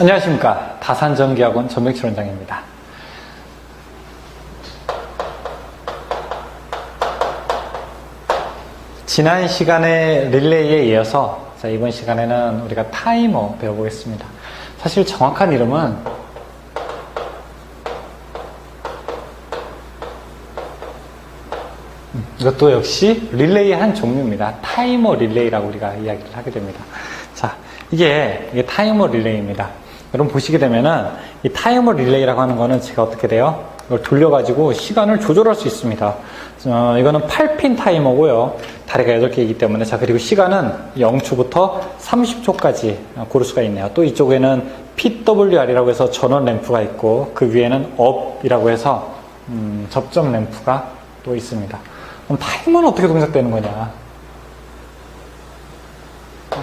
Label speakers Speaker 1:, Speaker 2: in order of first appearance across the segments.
Speaker 1: 안녕하십니까. 다산전기학원 전병철 원장입니다. 지난 시간에 릴레이에 이어서 이번 시간에는 우리가 타이머 배워보겠습니다. 사실 정확한 이름은 이것도 역시 릴레이의 한 종류입니다. 타이머 릴레이라고 우리가 이야기를 하게 됩니다. 자, 이게 타이머 릴레이입니다. 여러분 보시게 되면은 이 타이머 릴레이라고 하는 거는 제가 어떻게 돼요? 이걸 돌려가지고 시간을 조절할 수 있습니다. 이거는 8핀 타이머고요. 다리가 8개이기 때문에. 자, 그리고 시간은 0초부터 30초까지 고를 수가 있네요. 또 이쪽에는 PWR이라고 해서 전원 램프가 있고, 그 위에는 up이라고 해서 접점 램프가 또 있습니다. 그럼 타이머는 어떻게 동작되는 거냐?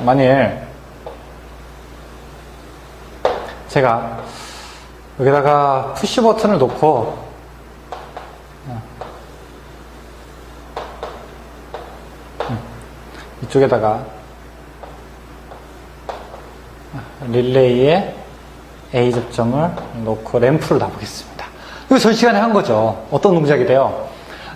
Speaker 1: 만일 제가 여기다가 푸시 버튼을 놓고 이쪽에다가 릴레이에 A 접점을 놓고 램프를 놔보겠습니다. 이거 전 시간에 한 거죠. 어떤 동작이 돼요?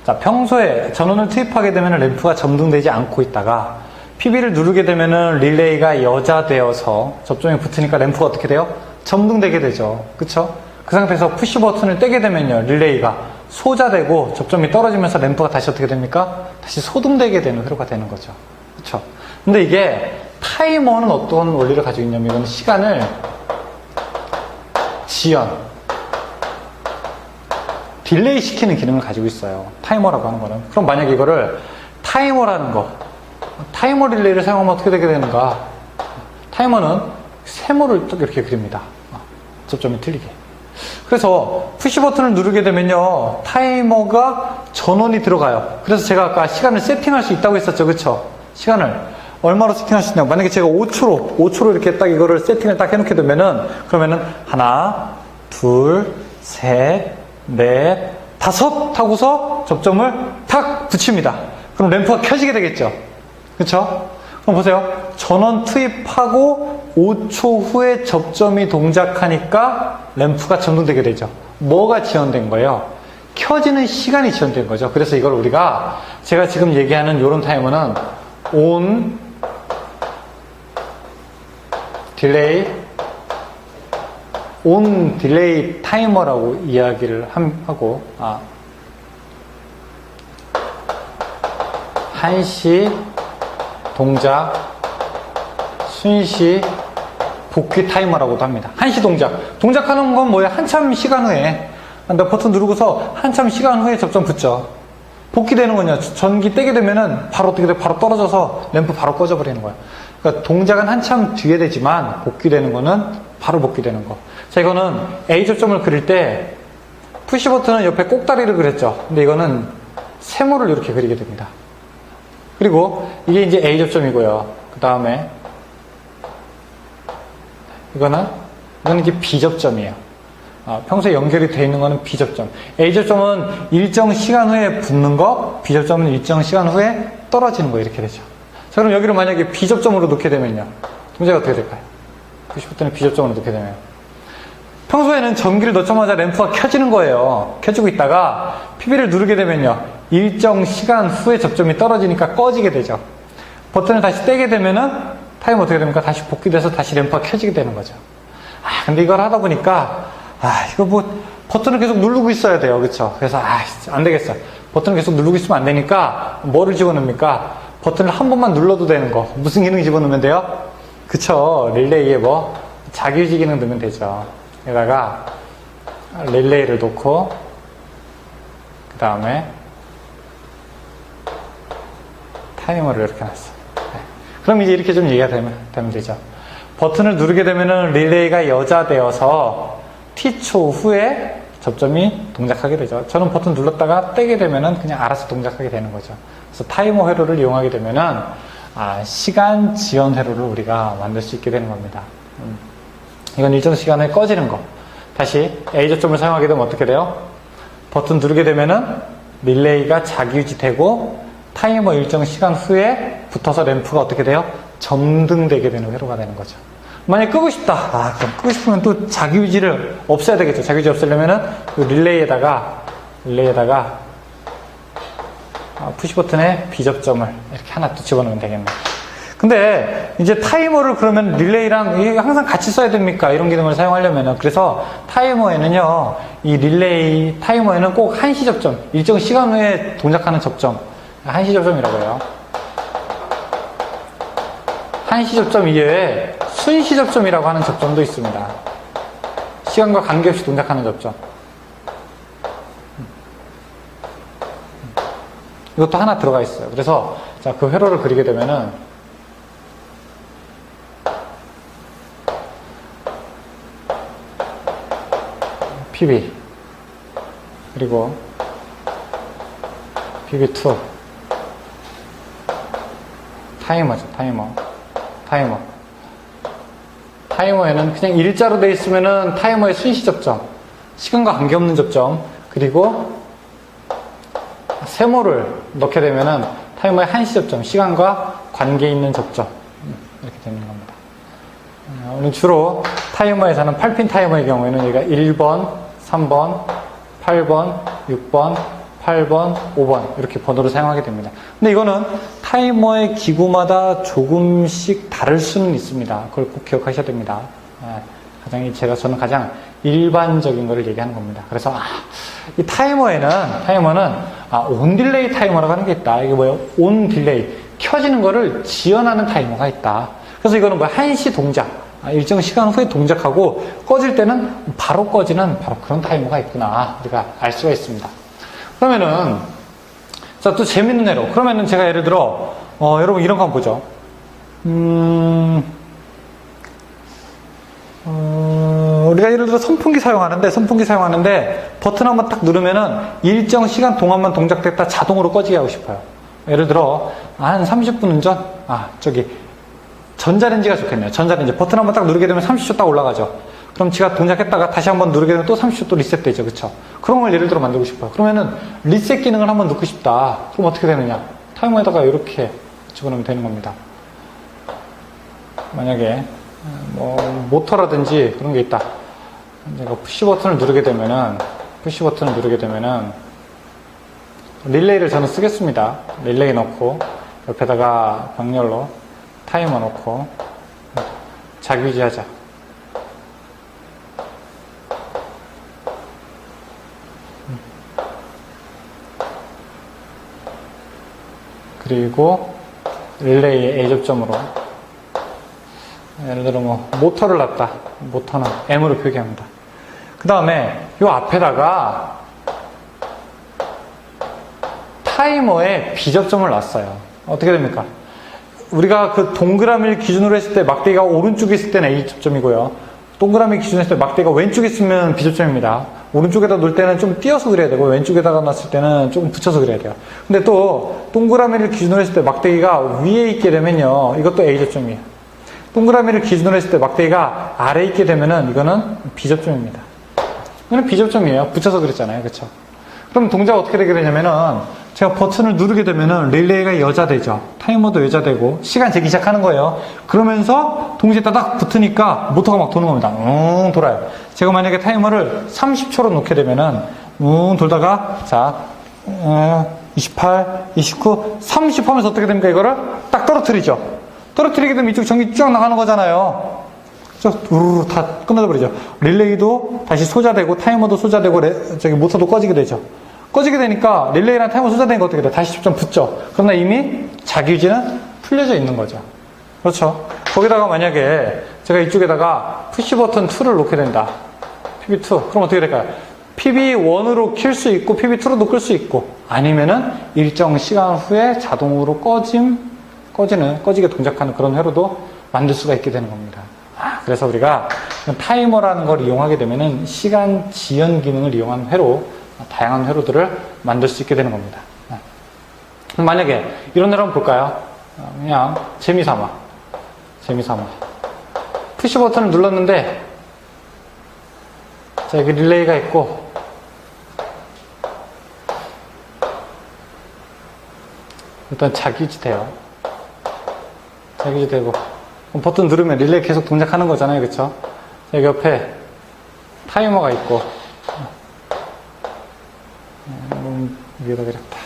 Speaker 1: 자, 평소에 전원을 투입하게 되면 램프가 점등되지 않고 있다가 PB를 누르게 되면 릴레이가 여자되어서 접점이 붙으니까 램프가 어떻게 돼요? 점등되게 되죠. 그쵸? 그 상태에서 푸시 버튼을 떼게 되면요, 릴레이가 소자되고 접점이 떨어지면서 램프가 다시 어떻게 됩니까? 다시 소등되게 되는 회로가 되는 거죠. 그쵸? 근데 이게 타이머는 어떤 원리를 가지고 있냐면, 이건 시간을 지연, 딜레이 시키는 기능을 가지고 있어요. 타이머라고 하는 거는. 그럼 만약에 이거를 타이머라는 거, 타이머 릴레이를 사용하면 어떻게 되게 되는가? 타이머는 세모를 이렇게 그립니다. 접점이 틀리게. 그래서 푸시 버튼을 누르게 되면요, 타이머가 전원이 들어가요. 그래서 제가 아까 시간을 세팅할 수 있다고 했었죠. 그쵸? 시간을 얼마로 세팅할 수 있냐고. 만약에 제가 5초로 이렇게 딱 이거를 세팅을 딱 해놓게 되면은, 그러면은 하나, 둘, 셋, 넷, 다섯 하고서 접점을 탁 붙입니다. 그럼 램프가 켜지게 되겠죠. 그쵸? 그럼 보세요. 전원 투입하고 5초 후에 접점이 동작하니까 램프가 점등되게 되죠. 뭐가 지연된 거예요? 켜지는 시간이 지연된 거죠. 그래서 이걸 우리가, 제가 지금 얘기하는 이런 타이머는 on 딜레이 타이머라고 이야기를 하고, 한시 동작, 순시 복귀 타이머라고도 합니다. 한시 동작하는 건 뭐예요? 한참 시간 후에, 나 버튼 누르고서 한참 시간 후에 접점 붙죠. 복귀되는 거냐? 전기 떼게 되면은 바로 어떻게 돼? 바로 떨어져서 램프 바로 꺼져버리는 거야. 그러니까 동작은 한참 뒤에 되지만 복귀되는 거는 바로 복귀되는 거. 자, 이거는 A 접점을 그릴 때 푸시 버튼은 옆에 꼭다리를 그렸죠. 근데 이거는 세모를 이렇게 그리게 됩니다. 그리고 이게 이제 A 접점이고요. 그 다음에 이거는 이게 B 접점이에요. 평소에 연결이 되어 있는 거는 B 접점. A 접점은 일정 시간 후에 붙는 거, B 접점은 일정 시간 후에 떨어지는 거, 이렇게 되죠. 자, 그럼 여기를 만약에 B 접점으로 놓게 되면요, 동작이 어떻게 될까요? 푸시 버튼을 B 접점으로 놓게 되면 평소에는 전기를 넣자마자 램프가 켜지는 거예요. 켜지고 있다가 PB를 누르게 되면요, 일정 시간 후에 접점이 떨어지니까 꺼지게 되죠. 버튼을 다시 떼게 되면은 타이머 어떻게 됩니까? 다시 복귀돼서 다시 램프가 켜지게 되는 거죠. 근데 이걸 하다 보니까 이거 버튼을 계속 누르고 있어야 돼요. 그쵸? 그래서 안 되겠어. 버튼을 계속 누르고 있으면 안 되니까 뭐를 집어넣습니까? 버튼을 한 번만 눌러도 되는 거. 무슨 기능 집어넣으면 돼요? 그쵸? 릴레이에 자기유지 기능 넣으면 되죠. 여기다가 릴레이를 놓고, 그 다음에 타이머를 이렇게 놨어. 그럼 이제 이렇게 좀 얘기가 되면 되죠. 버튼을 누르게 되면은 릴레이가 여자되어서 T초 후에 접점이 동작하게 되죠. 저는 버튼 눌렀다가 떼게 되면은 그냥 알아서 동작하게 되는 거죠. 그래서 타이머 회로를 이용하게 되면은 시간 지연 회로를 우리가 만들 수 있게 되는 겁니다. 이건 일정 시간에 꺼지는 거. 다시 A 접점을 사용하게 되면 어떻게 돼요? 버튼 누르게 되면은 릴레이가 자기유지되고 타이머 일정 시간 후에 붙어서 램프가 어떻게 돼요? 점등되게 되는 회로가 되는 거죠. 만약에 끄고 싶다. 그럼 끄고 싶으면 또 자기유지를 없애야 되겠죠. 자기유지 없애려면은 이 릴레이에다가 푸시 버튼에 비접점을 이렇게 하나 또 집어넣으면 되겠네. 근데 이제 타이머를 그러면 릴레이랑 이게 항상 같이 써야 됩니까? 이런 기능을 사용하려면은. 그래서 타이머에는요, 이 릴레이 타이머에는 꼭 한시 접점, 일정 시간 후에 동작하는 접점, 한시 접점이라고 해요. 한시 접점 이외에 순시 접점이라고 하는 접점도 있습니다. 시간과 관계없이 동작하는 접점. 이것도 하나 들어가 있어요. 그래서 자, 그 회로를 그리게 되면은 PB 그리고 PB2 타이머죠. 타이머에는 그냥 일자로 되어 있으면은 타이머의 순시 접점, 시간과 관계없는 접점, 그리고 세모를 넣게 되면은 타이머의 한시 접점, 시간과 관계 있는 접점, 이렇게 되는 겁니다. 오늘 주로 타이머에서는 8핀 타이머의 경우에는 여기가 1번, 3번, 8번, 6번, 8번, 5번 이렇게 번호를 사용하게 됩니다. 근데 이거는 타이머의 기구마다 조금씩 다를 수는 있습니다. 그걸 꼭 기억하셔야 됩니다. 저는 가장 일반적인 거를 얘기하는 겁니다. 그래서 이 타이머는 온 딜레이 타이머라고 하는 게 있다. 이게 뭐예요? 온 딜레이, 켜지는 거를 지연하는 타이머가 있다. 그래서 이거는 한시 동작, 일정 시간 후에 동작하고 꺼질 때는 바로 꺼지는 바로 그런 타이머가 있구나. 우리가 알 수가 있습니다. 그러면은 자, 또 재밌는 예로. 그러면은 제가 예를 들어 여러분 이런 거 한번 보죠. 우리가 예를 들어 선풍기 사용하는데 버튼 한번 딱 누르면은 일정 시간 동안만 동작됐다 자동으로 꺼지게 하고 싶어요. 예를 들어 한 30분 전 전자레인지가 좋겠네요. 전자레인지 버튼 한번 딱 누르게 되면 30초 딱 올라가죠. 그럼 지가 동작했다가 다시 한번 누르게 되면 또 30초 또 리셋되죠. 그쵸? 그런 걸 예를 들어 만들고 싶어요. 그러면은 리셋 기능을 한번 넣고 싶다. 그럼 어떻게 되느냐? 타이머에다가 이렇게 집어넣으면 되는 겁니다. 만약에 모터라든지 그런 게 있다. 내가 푸시 버튼을 누르게 되면은 릴레이를 저는 쓰겠습니다. 릴레이 넣고 옆에다가 병렬로 타이머 넣고 자기유지 하자. 그리고 릴레이의 A 접점으로 예를 들어 모터를 놨다. 모터는 M으로 표기합니다. 그 다음에 이 앞에다가 타이머에 B 접점을 놨어요. 어떻게 됩니까? 우리가 그 동그라미를 기준으로 했을 때 막대기가 오른쪽에 있을 때는 A 접점이고요. 동그라미 기준으로 했을 때 막대기가 왼쪽에 있으면 B 접점입니다. 오른쪽에다 놓을 때는 좀 띄어서 그려야 되고 왼쪽에다가 놨을 때는 조금 붙여서 그려야 돼요. 근데 또 동그라미를 기준으로 했을 때 막대기가 위에 있게 되면요. 이것도 A 접점이에요. 동그라미를 기준으로 했을 때 막대기가 아래에 있게 되면은 이거는 B 접점입니다. 이거는 B 접점이에요. 붙여서 그렸잖아요. 그쵸? 그럼 동작이 어떻게 되게 되냐면은 제가 버튼을 누르게 되면은 릴레이가 여자되죠. 타이머도 여자되고 시간 재기 시작하는 거예요. 그러면서 동시에 따닥 붙으니까 모터가 막 도는 겁니다. 돌아요. 제가 만약에 타이머를 30초로 놓게 되면은 돌다가 자 28, 29, 30 하면서 어떻게 됩니까? 이거를 딱 떨어뜨리죠. 떨어뜨리게 되면 이쪽 전기 쭉 나가는 거잖아요. 우르르 다 끝나져 버리죠. 릴레이도 다시 소자되고 타이머도 소자되고 모터도 꺼지게 되죠. 꺼지게 되니까 릴레이랑 타이머 소자된 거 어떻게 돼? 다시 접점 붙죠. 그러나 이미 자기유지는 풀려져 있는 거죠. 그렇죠. 거기다가 만약에 제가 이쪽에다가 푸시 버튼 2를 놓게 된다. PB2. 그럼 어떻게 될까요? PB1으로 킬 수 있고 PB2로도 끌 수 있고 아니면은 일정 시간 후에 자동으로 꺼지게 동작하는 그런 회로도 만들 수가 있게 되는 겁니다. 그래서 우리가 타이머라는 걸 이용하게 되면은 시간 지연 기능을 이용한 회로, 다양한 회로들을 만들 수 있게 되는 겁니다. 만약에 이런 회로 한번 볼까요? 그냥 재미삼아. 푸시 버튼을 눌렀는데 자, 여기 릴레이가 있고 일단 자기유지 돼요. 자기유지 되고 버튼 누르면 릴레이 계속 동작하는 거잖아요. 그쵸? 여기 옆에 타이머가 있고, 위에다 그렸다.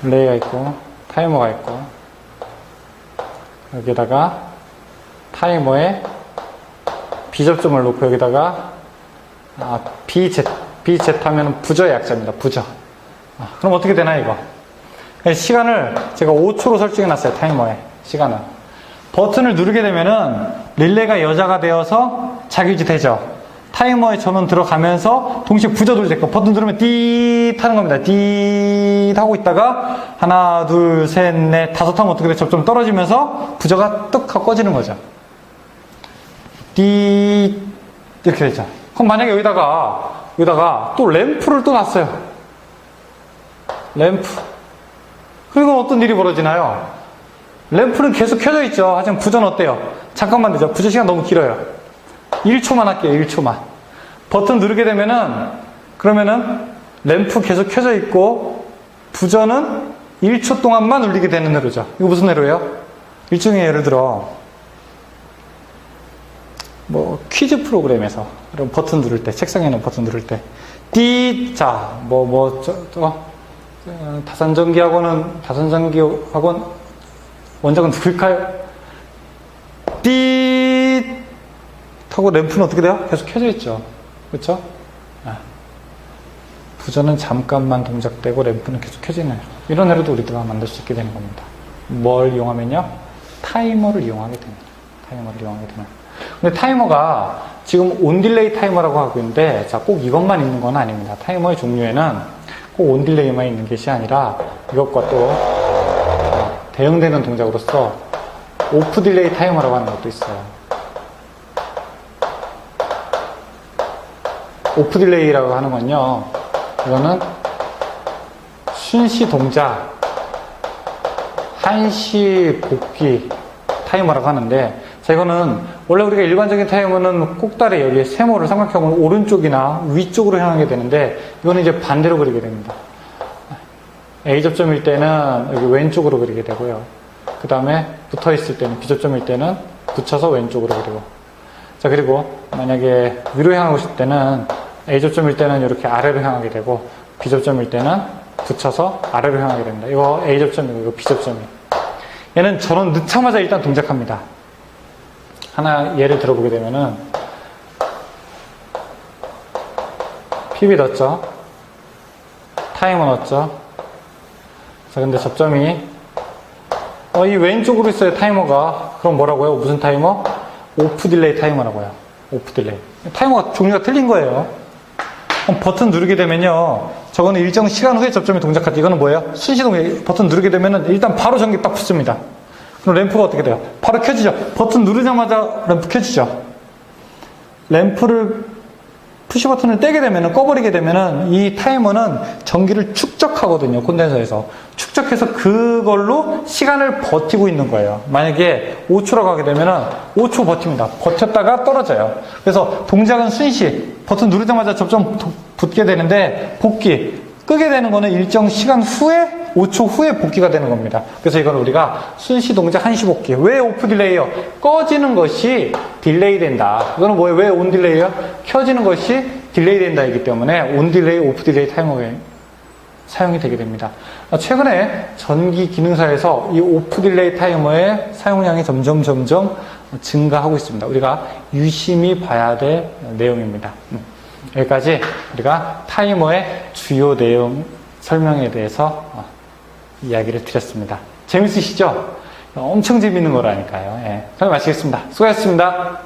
Speaker 1: 릴레이가 있고, 타이머가 있고, 여기다가 타이머에 B접점을 놓고 여기다가 BZ 하면 부저의 약자입니다. 부저. 그럼 어떻게 되나 이거? 시간을 제가 5초로 설정해 놨어요. 타이머에 시간을. 버튼을 누르게 되면은 릴레이가 여자가 되어서 자기유지 되죠. 타이머에 전원 들어가면서 동시에 부저 돌릴 거 버튼 누르면 띠 하는 겁니다. 띠 하고 있다가 하나 둘 셋 넷 다섯 하면 어떻게 돼? 점점 떨어지면서 부저가 뚝 하고 꺼지는 거죠. 띠 이렇게 되죠. 그럼 만약에 여기다가 또 램프를 또 놨어요. 램프. 그리고 어떤 일이 벌어지나요? 램프는 계속 켜져 있죠. 하지만 부저는 어때요? 잠깐만 되죠. 부저 시간 너무 길어요. 1초만 할게요. 1초만. 버튼 누르게 되면은 그러면은 램프 계속 켜져 있고 부저는 1초 동안만 울리게 되는 회로죠. 이거 무슨 회로예요? 일종의 예를 들어 뭐 퀴즈 프로그램에서 그럼 버튼 누를 때 책상에 있는 버튼 누를 때 띠 자 다산전기학원 원작은 누굴까요? 띠 하고 램프는 어떻게 돼요? 계속 켜져 있죠. 그렇죠? 부저는 잠깐만 동작되고 램프는 계속 켜지네요. 이런 애로도 우리가 만들 수 있게 되는 겁니다. 뭘 이용하면요? 타이머를 이용하게 됩니다. 타이머를 이용하게 되면. 근데 타이머가 지금 온딜레이 타이머라고 하고 있는데 자, 꼭 이것만 있는 건 아닙니다. 타이머의 종류에는 꼭 온딜레이만 있는 것이 아니라 이것과 또 대응되는 동작으로서 오프 딜레이 타이머라고 하는 것도 있어요. 오프 딜레이라고 하는 건요, 이거는 순시 동작, 한시 복귀 타이머라고 하는데, 자, 이거는 원래 우리가 일반적인 타이머는 꼭다리 여기에 세모를 삼각형을 오른쪽이나 위쪽으로 향하게 되는데, 이거는 이제 반대로 그리게 됩니다. A접점일 때는 여기 왼쪽으로 그리게 되고요. 그 다음에 붙어 있을 때는 B접점일 때는 붙여서 왼쪽으로 그리고. 자, 그리고 만약에 위로 향하고 싶을 때는 A접점일 때는 이렇게 아래로 향하게 되고 B접점일 때는 붙여서 아래로 향하게 됩니다. 이거 A접점이고 이거 B접점이에요. 얘는 전원 넣자마자 일단 동작합니다. 하나 예를 들어보게 되면은 PB 넣었죠. 타이머 넣었죠. 자, 근데 접점이 이 왼쪽으로 있어요. 타이머가. 그럼 뭐라고요? 무슨 타이머? 오프 딜레이 타이머라고 해요. 오프 딜레이. 타이머가 종류가 틀린 거예요. 그럼 버튼 누르게 되면요, 저거는 일정 시간 후에 접점이 동작하지. 이거는 뭐예요? 순시동작. 버튼 누르게 되면은 일단 바로 전기 딱 붙습니다. 그럼 램프가 어떻게 돼요? 바로 켜지죠. 버튼 누르자마자 램프 켜지죠. 램프를 푸시 버튼을 떼게 되면은, 꺼버리게 되면은 이 타이머는 전기를 축적하거든요. 콘덴서에서 축적해서 그걸로 시간을 버티고 있는 거예요. 만약에 5초라고 하게 되면은 5초 버팁니다. 버텼다가 떨어져요. 그래서 동작은 순시, 버튼 누르자마자 접점 붙게 되는데 복귀, 끄게 되는 거는 일정 시간 후에 5초 후에 복귀가 되는 겁니다. 그래서 이건 우리가 순시 동작 한시 복귀. 왜 오프 딜레이요? 꺼지는 것이 딜레이 된다. 이거는 뭐예요? 왜 온 딜레이요? 켜지는 것이 딜레이 된다이기 때문에 온 딜레이, 오프 딜레이 타이머가 사용이 되게 됩니다. 최근에 전기 기능사에서 이 오프 딜레이 타이머의 사용량이 점점 증가하고 있습니다. 우리가 유심히 봐야 될 내용입니다. 여기까지 우리가 타이머의 주요 내용 설명에 대해서 이야기를 드렸습니다. 재밌으시죠? 엄청 재밌는 거라니까요. 예. 그럼 마치겠습니다. 수고하셨습니다.